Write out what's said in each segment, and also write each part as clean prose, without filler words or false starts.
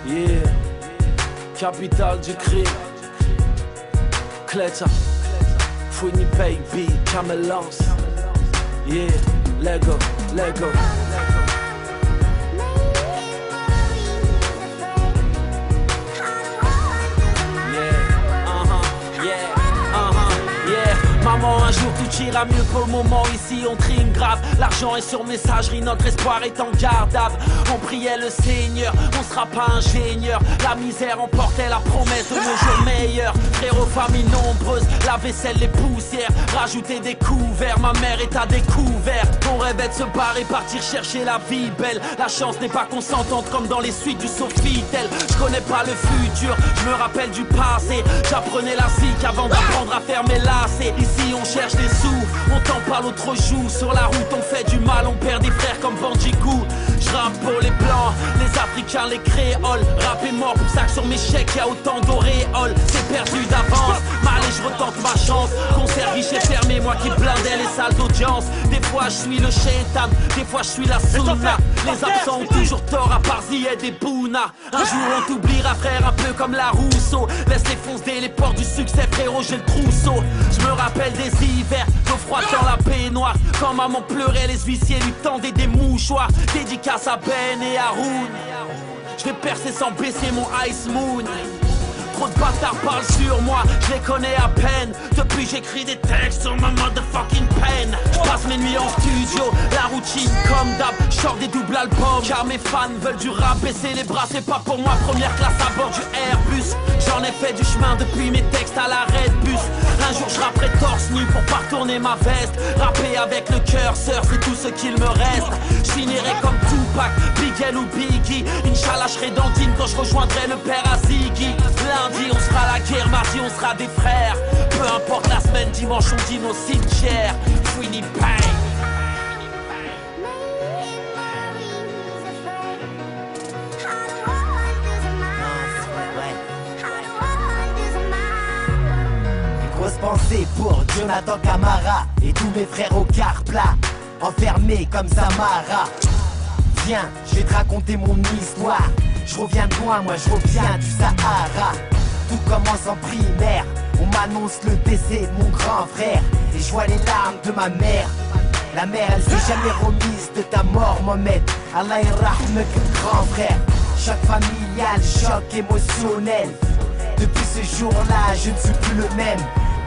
Yeah, capitale du crime. Kleta, Fouini baby, Camelance. Yeah, Lego, Lego. Maman, un jour tout ira mieux, pour le moment ici on trime grave. L'argent est sur messagerie, notre espoir est en gardable. On priait le Seigneur, on sera pas ingénieur. La misère emportait la promesse de nos jours meilleurs. Frérot, famille nombreuse, la vaisselle, les poussières. Rajouter des couverts, ma mère est à découvert. On rêvait de se barrer, partir chercher la vie belle. La chance n'est pas consentante comme dans les suites du Sofitel. Je connais pas le futur, je me rappelle du passé. J'apprenais la zik avant d'apprendre à faire mes lacets. Ici on cherche des sous, on t'en parle l'autre jour. Sur la route on fait du mal, on perd des frères comme Bandicou. Je rappe pour les blancs, les africains, les créoles. Rap est mort, pour ça que sur mes chèques y'a autant d'auréoles. C'est perdu d'avance, mal et je retente ma chance. Concert guichet fermé, moi qui blindais les salles d'audience. Des fois je suis le shaitan, des fois je suis la sunna. Les absents ont toujours tort à part Ziyed et Bouna. Un jour on t'oubliera frère, un peu comme la Rousseau. Laisse les foncer les portes du succès frérot, j'ai le trousseau. Je me rappelle des hivers, l'eau froide dans la baignoire. Quand maman pleurait, les huissiers lui tendaient des mouchoirs. Dédicace à Ben et à Haroun. Je vais percer sans baisser mon Ice Moon. Trop de bâtards parlent sur moi, je les connais à peine. Depuis j'écris des textes sur ma motherfucking pen. Je passe mes nuits en studio, la routine comme d'hab. Je sors des doubles albums, car mes fans veulent du rap. Baisser les bras c'est pas pour moi, première classe à bord du Airbus. J'en ai fait du chemin depuis mes textes à l'arrêt de bus. Un jour je rapperai torse nu pour pas retourner ma veste. Rapper avec le cœur, sœur, c'est tout ce qu'il me reste. Je finirai comme Tupac, Big L ou Biggie. Inch'Allah je serai dans Dine quand je rejoindrai le père à Ziggy. Lundi on sera à la guerre, mardi on sera des frères. Peu importe la semaine, dimanche on dîne au cimetière. Fouini Pain. Grosse pensée pour Jonathan Camara et tous mes frères au quart plat, enfermés comme Samara. Viens, je vais te raconter mon histoire. Je reviens de loin, moi je reviens du Sahara. Tout commence en primaire, on m'annonce le décès de mon grand frère. Et je vois les larmes de ma mère. La mère elle s'est jamais remise de ta mort Mohamed. Allah yarahmek grand frère. Choc familial, choc émotionnel. Depuis ce jour-là je ne suis plus le même.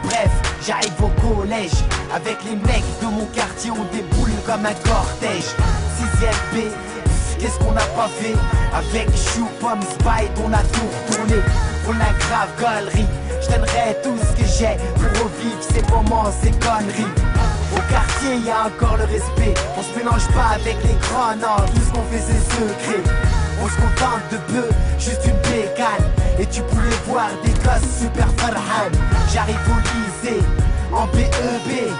Bref, j'arrive au collège. Avec les mecs de mon quartier on déboule comme un cortège. 6ème B, qu'est-ce qu'on n'a pas fait? Avec Chou, Pomme, Spite, on a tout retourné. Pour la grave galerie, je donnerai tout ce que j'ai pour revivre ces moments, ces conneries. Au quartier, y a encore le respect. On se mélange pas avec les grands, non, tout ce qu'on fait c'est secret. On se contente de peu, juste une bécane. Et tu pouvais voir des gosses super farhan. J'arrive au lycée, en BEB.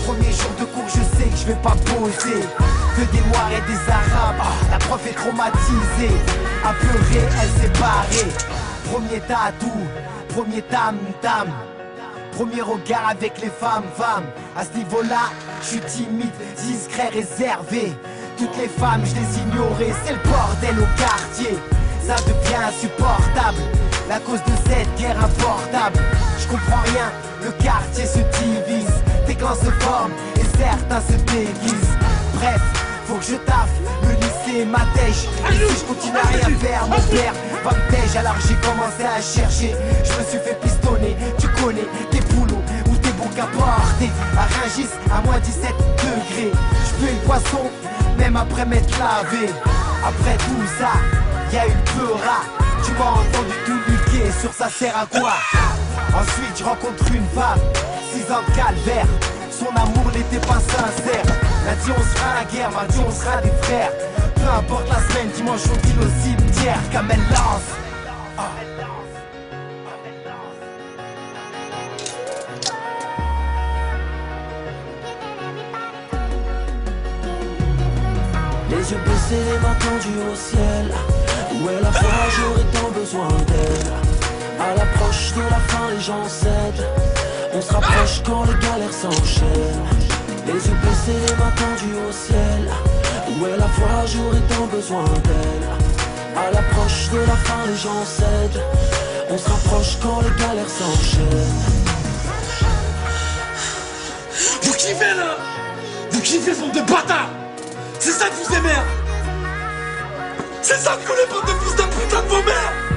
Premier jour de cours, je sais que je vais pas poser. Que des noirs et des arabes, la prof est traumatisée. À pleurer, elle s'est barrée. Premier tatou, premier tam-tam. Premier regard avec les femmes. À ce niveau-là, je suis timide, discret, réservé. Toutes les femmes, je les ignorais, c'est le bordel au quartier. Ça devient insupportable, la cause de cette guerre importable. Je comprends rien, le quartier se divise. Des clans se forment et certains se déguisent. Bref, faut que je taffe, le lycée m'attèche. Et si je continue à rien faire, mon père va me tèche. Alors j'ai commencé à chercher, je me suis fait pistonner. Tu connais des boulots ou des bons qu'à porter. À Rungis, à moins 17 degrés. Je pue le poisson, même après m'être lavé. Après tout ça, y'a eu le peura. Tu m'as entendu tout niquer, sur ça sert à quoi? Ensuite je rencontre une femme, 6 ans de calvaire. Son amour n'était pas sincère. Lundi on sera à la guerre, mardi on sera des frères. Peu importe la semaine, dimanche on dîne au cimetière. Kamel lance. Les yeux baissés, les mains tendues au ciel. Où est la foi, j'aurais tant besoin d'elle. À l'approche de la fin, les gens cèdent. On se rapproche quand les galères s'enchaînent. Les yeux baissés, les mains tendues au ciel. Où est la foi, j'aurais tant besoin d'elle. À l'approche de la fin, les gens cèdent. On se rapproche quand les galères s'enchaînent. Vous kiffez là? Vous kiffez, bande de bâtards? C'est ça que vous aimez? C'est ça que vous les bandes de fils de putain de vos mères?